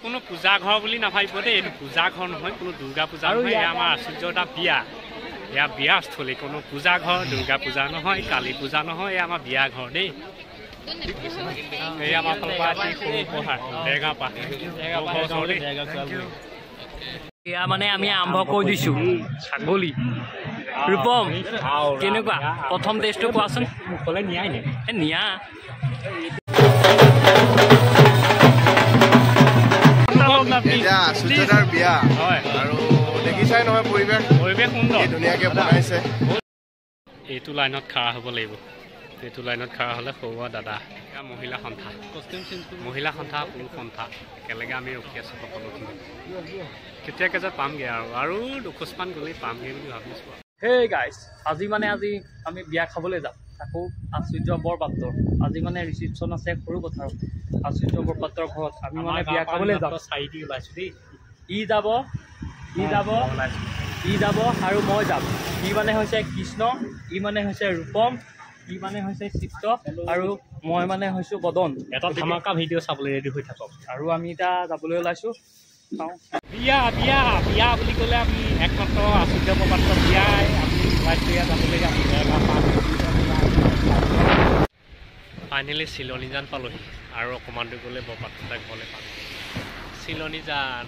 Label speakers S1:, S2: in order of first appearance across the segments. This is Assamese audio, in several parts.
S1: কোনো পূজা ঘৰ বুলি নাভাবিব দেই এইটো পূজা ঘৰ নহয় কোনো দুৰ্গা পূজা নহয় এয়া আমাৰ আশ্চৰ্য এটা বিয়া এয়া বিয়াস্থলী কোনো পূজা ঘৰ দুৰ্গা পূজা নহয় কালী পূজা নহয় এয়া আমাৰ বিয়া ঘৰ দেই এই আমাৰ ফালৰ পৰা সৰু উপহাৰ দেৰগাঁও পৰা
S2: এয়া মানে আমি আৰম্ভ কৰি দিছোঁ ছাগলী ৰূপম কেনেকুৱা প্ৰথম টেষ্টটো কোৱাচোন
S1: মুখলৈ নিয়াই নাই
S2: নিয়া
S3: সূৰ্যদাৰ বিয়া আৰু দেখিছাই নহয় পৰিৱেশ
S1: সুন্দৰ
S3: ধুনীয়াকৈ বনাইছে
S1: এইটো লাইনত খাৰা হ'ব লাগিব এইটো লাইনত খাৰা হ'লে সৰুৱা দাদা মহিলা সন্থা পুৰুষ সন্থা একেলগে আমি ৰখি আছোঁ সকলোখিনি কেতিয়াকৈ যে পামগৈ আৰু দুখোজমান গ'লেই পামগৈ বুলি ভাবিছোঁ
S2: হেই গাইজ আজি আমি বিয়া খাবলৈ যাম তাকো আশ্চৰ্য বৰপাত্ৰ আজি মানে ৰিচিপশ্যন আছে সৰু পথাৰত আশ্চৰ্য বৰপাত্ৰৰ ঘৰত আমি মানে বিয়া খাবলৈ যাম
S1: চাৰিটি ওলাইছোঁ দেই
S2: ই যাব আৰু মই যাম ই মানে হৈছে কৃষ্ণ ই মানে হৈছে ৰূপম ই মানে হৈছে চিত্ৰ আৰু মই মানে হৈছোঁ বদন
S1: এটা ধামাকা ভিডিঅ' চাবলৈ ৰেডি হৈ থাকক
S2: আৰু আমি এতিয়া যাবলৈ ওলাইছোঁ চাওঁ
S1: বিয়া বিয়া বিয়া বুলি ক'লে আমি একমাত্ৰ আশ্চৰ্য বৰপাত্ৰ বিয়াই আমি ওলাইছোঁ ইয়াত যাবলৈ আমি ফাইনেলি চিলনীজান পালোহি আৰু অকণমান দূৰ গ'লে বৰপাত্ৰ ঘৰলৈ পাম চিলনীজানৰ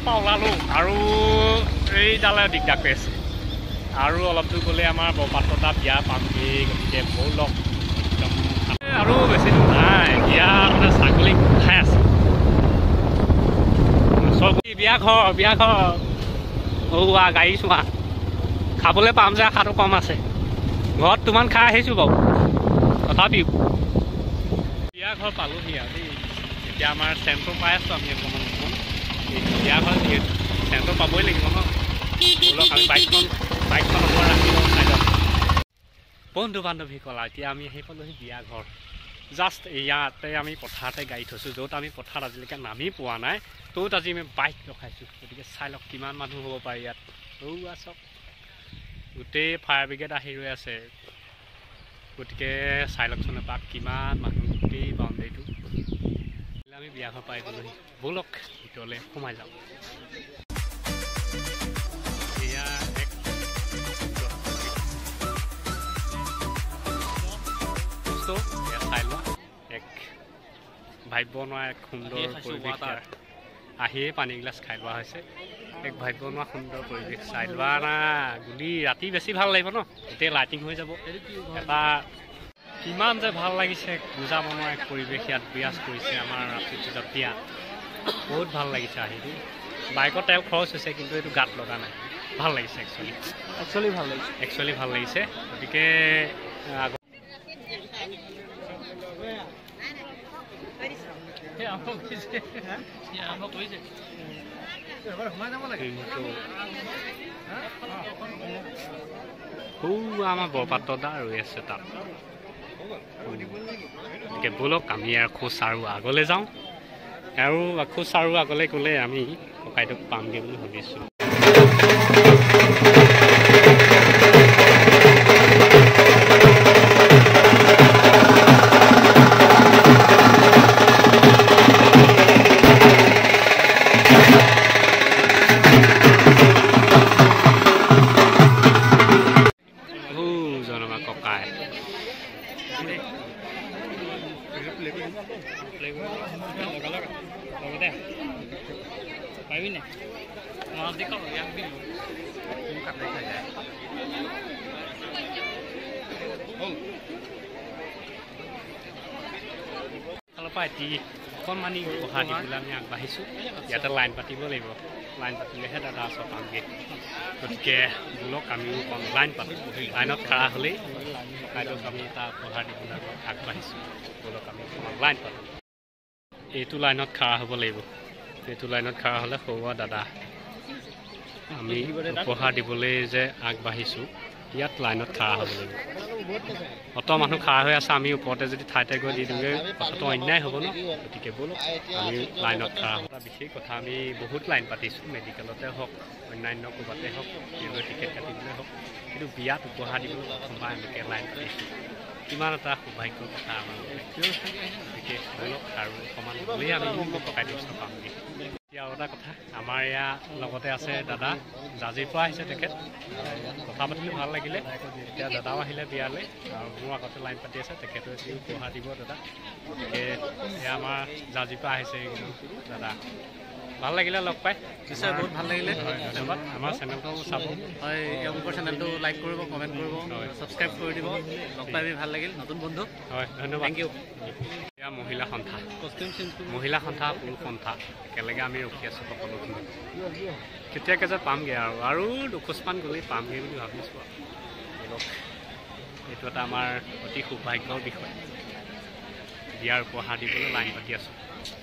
S1: পৰা ওলালোঁ আৰু এইডালে দিগদাৰ কৰি আছে আৰু অলপ দূৰ গ'লে আমাৰ বৰপাত্ৰতা বিয়া পামগৈ গতিকে বহু লগ একদম আৰু বেছি দূৰ নাই বিয়া মানে ছাগলী খাই আছে বিয়া ঘৰ গাড়ী চোৱা খাবলৈ পাম যে আশাটো কম আছে ঘৰত তোমাৰ খাই আহিছোঁ বাৰু তথাপিও বিয়া ঘৰ পালোহি আৰু দেই এতিয়া আমাৰ চেণ্টাৰ পাই আছোঁ আমি অকণমান বিয়া ঘৰ যিহেতু চেণ্টাৰ পাবই লাগিব ন ব'লক আমি বাইকখন অকণমান ৰাখি লওঁ চাইডত বন্ধু বান্ধৱীসকল এতিয়া আমি আহি পালোহি বিয়া ঘৰ জাষ্ট ইয়াতে আমি পথাৰতে গাড়ী থৈছোঁ য'ত আমি পথাৰত আজিলৈকে নামি পোৱা নাই ত'ত আজি আমি বাইক ৰখাইছোঁ গতিকে চাই লওক কিমান মানুহ হ'ব পাৰে ইয়াত চাওক গোটেই ফায়াৰ ব্ৰিগেড আহি ৰৈ আছে গতিকে চাই লওকচোন এপাক কিমান মানুহ গোটেই বাউণ্ডেৰীটো আমি বিয়া ঘৰ পাই গ'লোহি ব'লক ভিতৰলৈ সোমাই যাওঁ এয়া এক চাই লোৱা এক ভাবিব নোৱাৰা এক সুন্দৰ পৰিৱেশ আহিয়ে পানীগিলাচ খাই লোৱা হৈছে এক ভাবিব নোৱাৰা সুন্দৰ পৰিৱেশ চাই লোৱা না গুলি ৰাতি বেছি ভাল লাগিব ন গোটেই লাইটিং হৈ যাব এটা কিমান যে ভাল লাগিছে বুজাব নোৱাৰা এক পৰিৱেশ ইয়াত বিৰাজ কৰিছে আমাৰ আশ্চৰ্য বিয়া বহুত ভাল লাগিছে আহি দেই বাইকত তেল খৰচ হৈছে কিন্তু এইটো গাত লগা নাই ভাল লাগিছে একচুৱেলি ভাল লাগিছে গতিকে আমাৰ বৰপাত্ৰদা ৰৈ আছে তাত গতিকে ব'লক আমি আৰু খোজ আৰু আগলৈ যাওঁ আৰু খোজ আৰু আগলৈ গ'লে আমি ককাইদেউক পামগৈ বুলি ভাবিছোঁ পাৰিবি নাই মাছ দেখাব ইয়াক দিলোঁ ফালৰ পৰা এটি অকণমানি উপহাৰ দিবলৈ আমি আগবাঢ়িছোঁ ইয়াতে লাইন পাতিব লাগিব লাইন পাতিলেহে দাদা আছোঁ পামগৈ গতিকে বোলক আমিও অকণ লাইন পাতোঁ লাইনত খাৰা হ'লেই ককাইদেউক আমি এটা উপহাৰ দিবলৈ আগবাঢ়িছোঁ বোলক আমি অকণমান লাইন পাতোঁ এইটো লাইনত খাৰা হ'ব লাগিব এইটো লাইনত খাৰা হ'লে সৰুৱা দাদা আমি উপহাৰ দিবলৈ যে আগবাঢ়িছোঁ ইয়াত লাইনত খাৰা হ'ব লাগিব অত মানুহ খাৰা হৈ আছে আমি ওপৰতে যদি ঠাইতে গৈ দি দিওঁগৈ কথাটো অন্যায় হ'ব ন গতিকে ব'লক আমি লাইনত খাৰা হ'ব বিশেষ কথা আমি বহুত লাইন পাতিছোঁ মেডিকেলতে হওক অন্যান্য ক'ৰবাতে হওক ৰেলৱে টিকেট কাটিবলৈ হওক কিন্তু বিয়াত উপহাৰ দিবলৈ প্ৰথমবাৰ এনেকৈ লাইন পাতিছোঁ কিমান এটা সৌভাগ্যৰ কথা আমাৰ বিশেষ ধৰক আৰু অকণমান হ'লেই আমি পকাই দিছোঁ পামগৈ। এতিয়া আৰু এটা কথা, আমাৰ ইয়াৰ লগতে আছে দাদা, জাজিৰ পৰা আহিছে তেখেত, কথা পাতিলোঁ ভাল লাগিলে। এতিয়া দাদাও আহিলে বিয়ালৈ আৰু মোৰ আগতে লাইন পাতি আছে, তেখেতো এটি উপহাৰ দিব দাদা। গতিকে এয়া আমাৰ জাজিৰ পৰা আহিছে দাদা, ভাল লাগিলে লগ পাই।
S4: নিশ্চয় বহুত ভাল লাগিলে।
S1: ধন্যবাদ। আমাৰ চেনেলটো চাব,
S4: হয় এওঁলোকৰ চেনেলটো লাইক কৰিব, কমেণ্ট কৰিব, ছাবস্ক্ৰাইব কৰি দিব। লগ পাই ভাল লাগিল, নতুন বন্ধু।
S1: হয় ধন্যবাদ।
S4: Thank you.
S1: এয়া মহিলা সন্থা, মহিলা সন্থা, পুৰুষ সন্থা, একেলগে আমি ৰখি আছোঁ সকলোখিনি। কেতিয়াকৈ যে পামগৈ আৰু দুখোজমান গ'লেই পামগৈ বুলি ভাবিছোঁ আৰু। এইটো এটা আমাৰ অতি সৌভাগ্যৰ বিষয়। বিয়াৰ উপহাৰ দিবলৈ লাইন পাতি আছোঁ।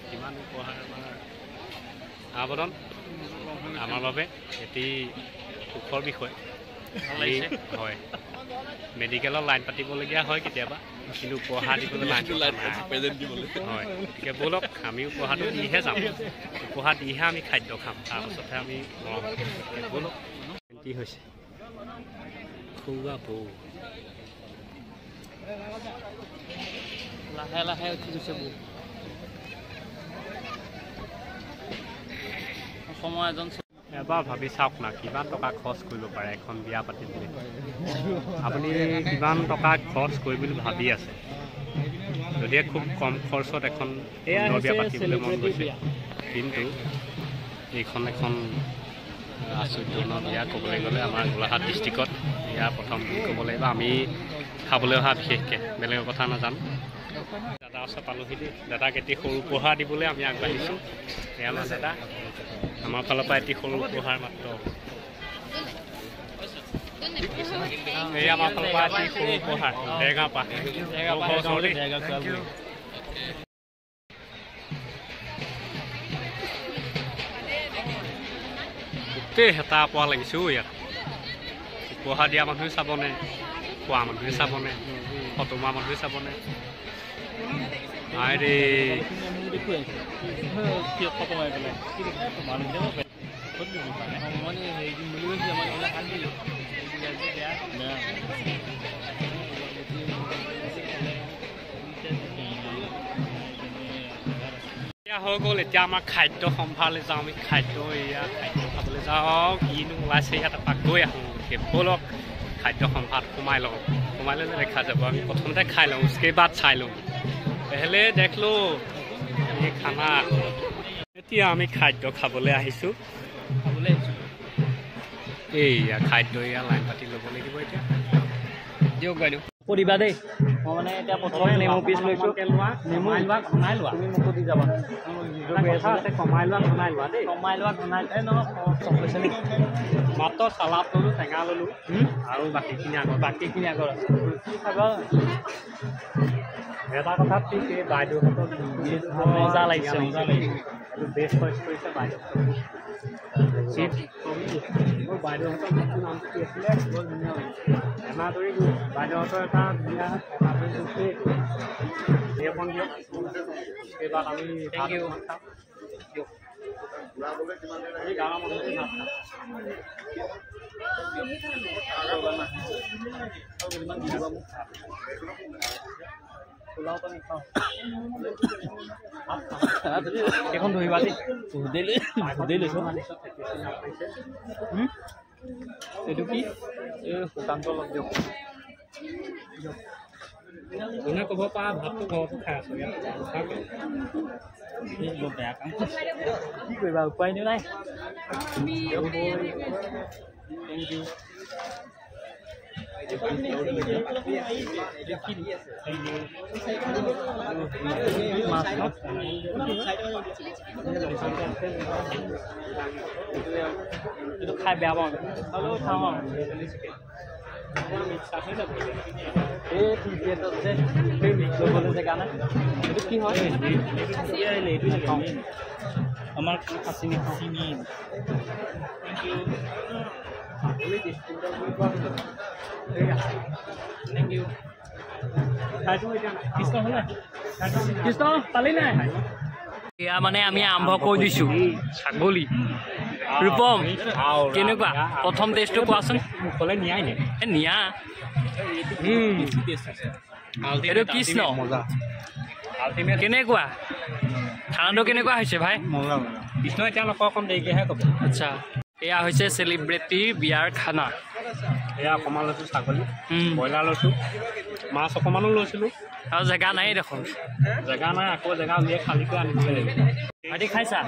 S1: কিমান উপহাৰ আমাৰ আবেদন আমাৰ বাবে এটি সুখৰ বিষয়। হয়, মেডিকেলত লাইন পাতিবলগীয়া হয় কেতিয়াবা, কিন্তু উপহাৰ দিবলৈ লাইন হয়। গতিকে ব'লক আমি উপহাৰটো দিহে যাম, উপহাৰ দিহে আমি খাদ্য খাম, তাৰপাছতহে আমি মৰম। ব'লক কি হৈছে খুওৱা বৌ
S2: লাহে লাহে উঠি গৈছে বৌ। সময় এজন
S1: এবাৰ ভাবি চাওক না, কিমান টকা খৰচ কৰিব পাৰে এখন বিয়া পাতিবলৈ। আপুনি কিমান টকা খৰচ কৰিম বুলি ভাবি আছে? যদিহে খুব কম খৰচত এখন সুন্দৰ বিয়া পাতিবলৈ মন গৈছে, কিন্তু এইখন এখন আশ্চৰ্যজনক বিয়া ক'বলৈ গ'লে আমাৰ গোলাঘাট ডিষ্ট্ৰিক্টত ইয়াৰ প্ৰথম বুলি ক'ব লাগিব। আমি খাবলৈ অহা বিশেষকৈ বেলেগৰ কথা নাজানো। দাদা ওচৰত পালোহি দেই, দাদাক এটি সৰু উপহাৰ দিবলৈ আমি আগবাঢ়িছোঁ। এয়া আমাৰ দাদা, আমাৰ ফালৰ পৰা এটি সৰু উপহাৰ মাত্ৰ। এই আমাৰ ফালৰ পৰা এটি সৰু উপহাৰ দেৰগাঁও পৰা। গোটেই হেতা পোৱা লাগিছোঁ ইয়াত। উপহাৰ দিয়া মানুহে চাবনে, খোৱা মানুহে চাবনে, ফটো মৰা মানুহে চাবনে? আৰে হৈ গ'ল। এতিয়া আমাৰ খাদ্য সম্ভাৰলৈ যাওঁ, আমি খাদ্য এয়া খাদ্য খাবলৈ যাওঁ। কিনো ওলাইছে ইয়াত এপাক গৈ আহোঁ। ব'লক খাদ্য সম্ভাৰত সোমাই লওঁ, সোমাই ল'লে দেখা যাব। আমি প্ৰথমতে খাই লওঁ, উচকে বাদ চাই লওঁ, পেহলে দেখলো এই খানা। এতিয়া আমি খাদ্য খাবলৈ আহিছোঁ। এইয়া খাদ্য, এয়া লাইন পাতি ল'ব লাগিব এতিয়া।
S2: দিয়ক বাইদেউ দিবা দেই। মই মানে এতিয়া প্ৰথমে নেমু পিচ লৈছোঁ। নেমু লোৱা, ঘনাই লোৱা, তুমি মোকো দি যাবা।
S1: কমাই লোৱা, ঘনাই লোৱা দেই।
S2: কমাই লোৱা, ঘনাই নহয় চব লৈছে নেকি?
S1: মাত্ৰ চালাড ল'লোঁ, টেঙা ল'লোঁ আৰু বাকীখিনি আগত আছে।
S2: কি খাবা?
S1: এটা কথা ঠিক, এই বাইদেউহঁতক
S2: মজা লাগিছে, মজা লাগিছে।
S1: এইটো বেষ্ট চইচ কৰিছে বাইদেউহঁতক। মোৰ বাইদেউহঁতৰ নামটো কি আছিলে, বৰ ধুনীয়া লাগিছে। এমাদৰি গ্ৰুপ বাইদেউহঁতৰ এটা ধুনীয়া এমাদৰি গ্ৰুপেই এখন দিয়ক। এইবাৰ আমি
S2: থেংক ইউ।
S1: এই গাঁৱৰ মানুহটো নাখাওঁ।
S2: এখন ধৰিবা দেই। এইটো কি? এই শুকানটো অলপ দিয়ক।
S1: কোনে ক'ব পৰা ভাতটো ঘৰতো খাই আছোঁ ইয়াত।
S2: বেয়া কাম কি কৰিবা, উপায় নাই। Thank you. এইটো খাই বেয়া পাওঁ, হ'লেও খাওঁ আৰু। এই ক্ৰিকেটত যে সেই মিক্স কৰিবলৈ জেগা নাই, এইটো কি হয়? এইটো নাখাওঁ, আমাৰ খাচী নাখাওঁ। Thank U. কৃষ্ণ পালি নাই? এয়া মানে আমি আৰম্ভ কৰি দিছোঁ।
S1: ছাগলী
S2: ৰূপম কেনেকুৱা প্ৰথম টেষ্টটো কোৱাচোন?
S1: মুখলৈ নিয়াই নে
S2: নিয়া এইটো কৃষ্ণ কেনেকুৱা খানাটো কেনেকুৱা হৈছে ভাই
S1: কৃষ্ণ এতিয়া নকওঁ অকণ দেৰিকেহে ক'ব
S2: আচ্ছা এয়া হৈছে চেলিব্ৰিটিৰ বিয়াৰ খানা
S1: এয়া অকণমান লৈছোঁ ছাগলী ব্ৰইলাৰ লৈছোঁ মাছ অকণমানো লৈছিলোঁ
S2: আৰু জেগা নাই দেখোন
S1: জেগা নাই আকৌ জেগা উলিয়াই খালীকৈ আনিবলৈ লাগিব
S2: ভাইটি খাইছা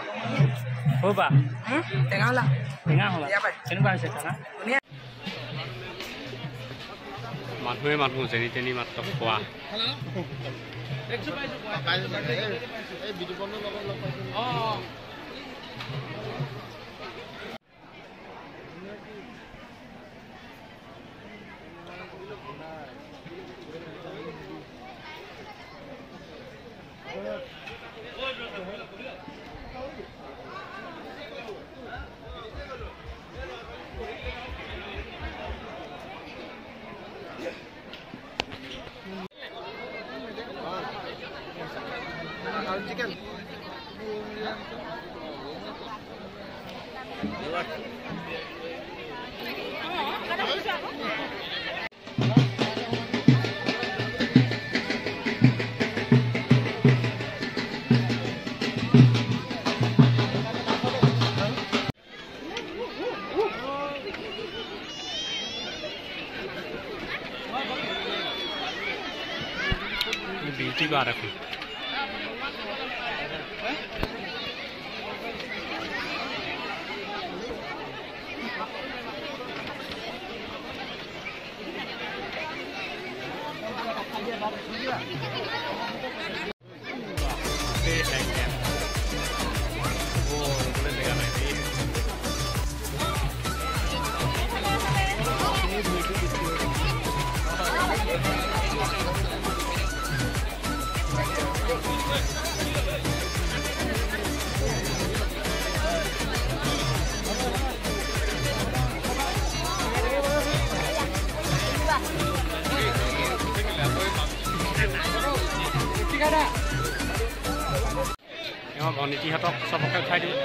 S2: হ'বা টেঙা হ'লা কেনেকুৱা হৈছে খানা
S1: মানুহে মানুহ যেনি তেনি মাত্ৰ খোৱা বিউটি বাৰ এখন ভনীতিহঁতক চবকে উঠাই দিওঁ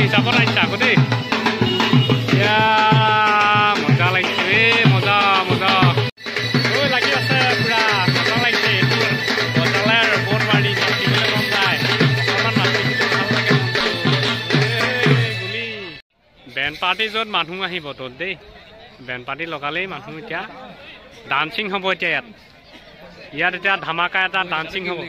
S1: হিচাপত আহিছে আকৌ দেই এতিয়া মজা লাগিছে ৰে মজা মজা ঐ লাগি আছে পুৰা মজা লাগিছে এইটো বজালে আৰু বৰ মাৰি নাচিবলৈ মন যায় অকণমান নাচিবলৈ ভাল লাগে গুলি বেণ্ড পাৰ্টি য'ত মানুহ আহিব ত'ত দেই বেণ্ড পাৰ্টি লগালেই মানুহ এতিয়া ডান্সিং হ'ব এতিয়া ইয়াত এতিয়া ধামাকা এটা ডান্সিং হ'ব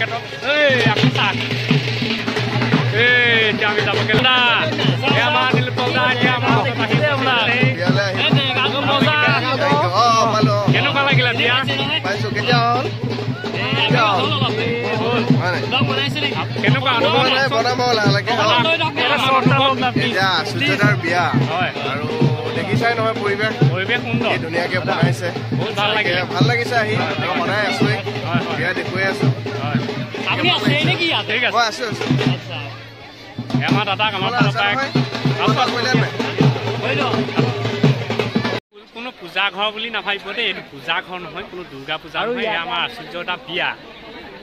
S1: মাৰ্কেটত এই আমি চাহ এতিয়া আমি যাবগৈ না আমাৰ নীলোৎপল দা এতিয়া আমাৰ আহিছে আপোনাৰ কেনেকুৱা লাগিলে বিয়া কেনেকুৱা
S3: সূৰ্যদাৰ বিয়া
S1: হয়
S3: আৰু দেখিছাই নহয় পৰিৱেশ
S1: পৰিৱেশ সুন্দৰ
S3: ধুনীয়াকে বনাইছে
S1: বহুত ভাল লাগিলে
S3: ভাল লাগিছে আহি সদায় আছোৱেই বিয়া দেখুৱাই আছো
S1: ঠিক আছে
S3: মই আছো
S1: আমাৰ দাদাক আমাৰ কোনো পূজা ঘৰ বুলি নাভাবিব দেই এইটো পূজা ঘৰ নহয় কোনো দুৰ্গা পূজা নহয় এয়া আমাৰ আশ্চৰ্যতা বিয়া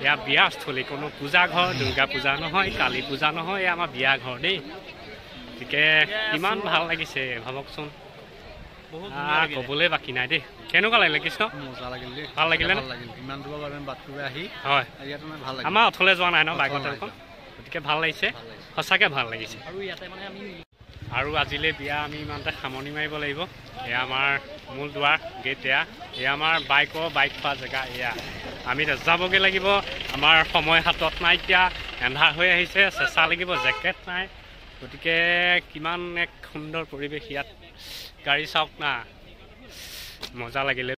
S1: এয়া বিয়াস্থলী কোনো পূজা ঘৰ দুৰ্গা পূজা নহয় কালী পূজা নহয় এয়া আমাৰ বিয়া ঘৰ দেই গতিকে কিমান ভাল লাগিছে ভাবকচোন ক'বলৈ বাকী নাই দেই কেনেকুৱা লাগিলে কৃষ্ণ
S4: মজা লাগিল দেই
S1: ভাল লাগিলে
S4: ইমান দূৰৰ বাবে বাট কৰি আহি
S1: হয়
S4: ইয়াত মানে ভাল লাগিল
S1: আমাৰ অথলে যোৱা নাই ন বাইকত গতিকে ভাল লাগিছে সঁচাকৈ ভাল লাগিছে
S2: আৰু ইয়াতে মানে আমি
S1: আৰু আজিলৈ বিয়া আমি ইমানতে সামৰণি মাৰিব লাগিব এয়া আমাৰ মূল দুৱাৰ গেট এয়া আমাৰ বাইক থোৱা জেগা এয়া আমি যাবগৈ লাগিব আমাৰ সময় হাতত নাই এতিয়া এন্ধাৰ হৈ আহিছে চেঁচা লাগিব জেকেট নাই গতিকে কিমান এক সুন্দৰ পৰিৱেশ ইয়াত গাড়ী চাওক না মজা লাগিলে